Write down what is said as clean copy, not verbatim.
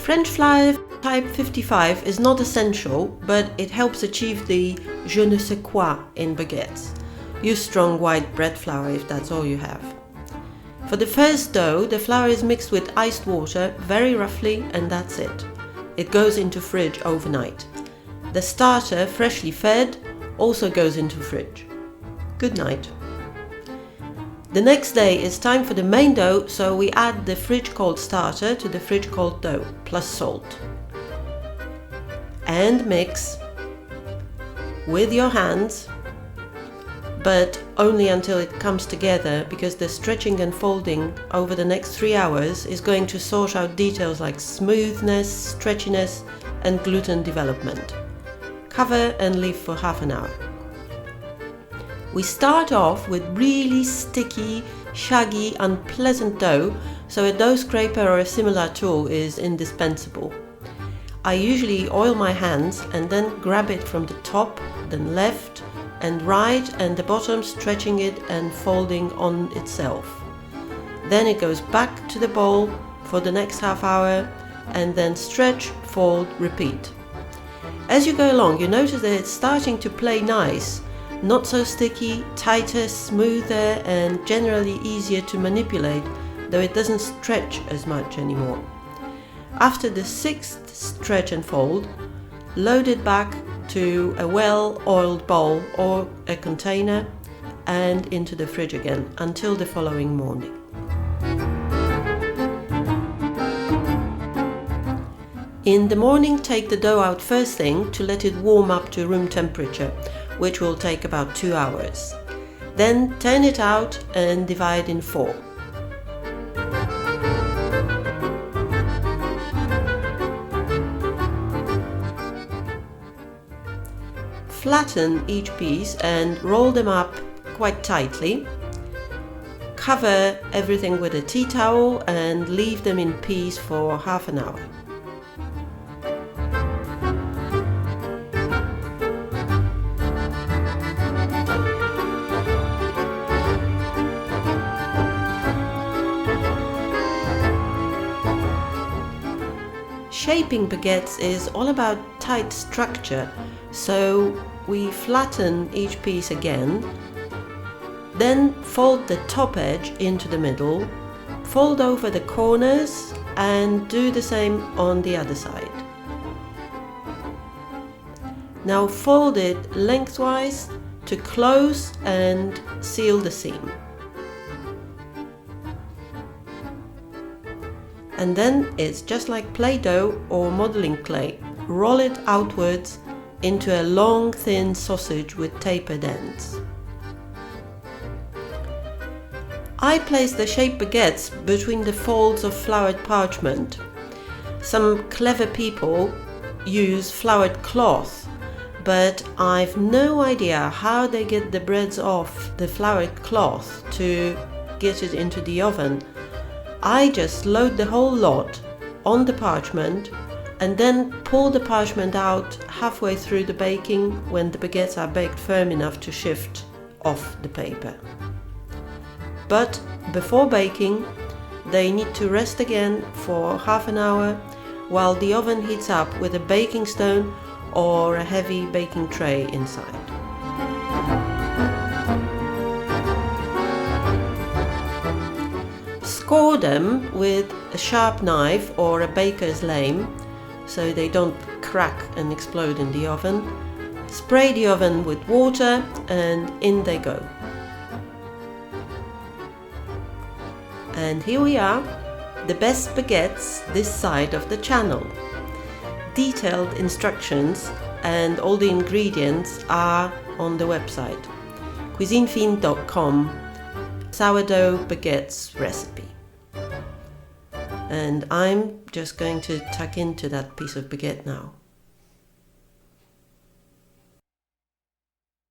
French flour type 55 is not essential, but it helps achieve the je ne sais quoi in baguettes. Use strong white bread flour if that's all you have. For the first dough, the flour is mixed with iced water very roughly, and that's it. It goes into fridge overnight. The starter, freshly fed, also goes into fridge. Good night. The next day is time for the main dough, so we add the fridge cold starter to the fridge cold dough, plus salt. And mix with your hands, but only until it comes together, because the stretching and folding over the next 3 hours is going to sort out details like smoothness, stretchiness, and gluten development. Cover and leave for half an hour. We start off with really sticky, shaggy, unpleasant dough, so a dough scraper or a similar tool is indispensable. I usually oil my hands and then grab it from the top, then left and right and the bottom, stretching it and folding on itself. Then it goes back to the bowl for the next half hour and then stretch, fold, repeat. As you go along, you notice that it's starting to play nice. Not so sticky, tighter, smoother, and generally easier to manipulate, though it doesn't stretch as much anymore. After the 6th stretch and fold, load it back to a well-oiled bowl or a container and into the fridge again until the following morning. In the morning, take the dough out first thing to let it warm up to room temperature, which will take about 2 hours. Then turn it out and divide in 4. Flatten each piece and roll them up quite tightly. Cover everything with a tea towel and leave them in peace for half an hour. Shaping baguettes is all about tight structure, so we flatten each piece again, then fold the top edge into the middle, fold over the corners and do the same on the other side. Now fold it lengthwise to close and seal the seam. And then it's just like Play-Doh or modeling clay. Roll it outwards into a long, thin sausage with tapered ends. I place the shaped baguettes between the folds of floured parchment. Some clever people use floured cloth, but I've no idea how they get the breads off the floured cloth to get it into the oven. I just load the whole lot on the parchment and then pull the parchment out halfway through the baking when the baguettes are baked firm enough to shift off the paper. But before baking, they need to rest again for half an hour while the oven heats up with a baking stone or a heavy baking tray inside. Score them with a sharp knife or a baker's lame so they don't crack and explode in the oven. Spray the oven with water and in they go. And here we are, the best baguettes this side of the channel. Detailed instructions and all the ingredients are on the website cuisinefine.com. Sourdough baguettes recipe. And I'm just going to tuck into that piece of baguette now.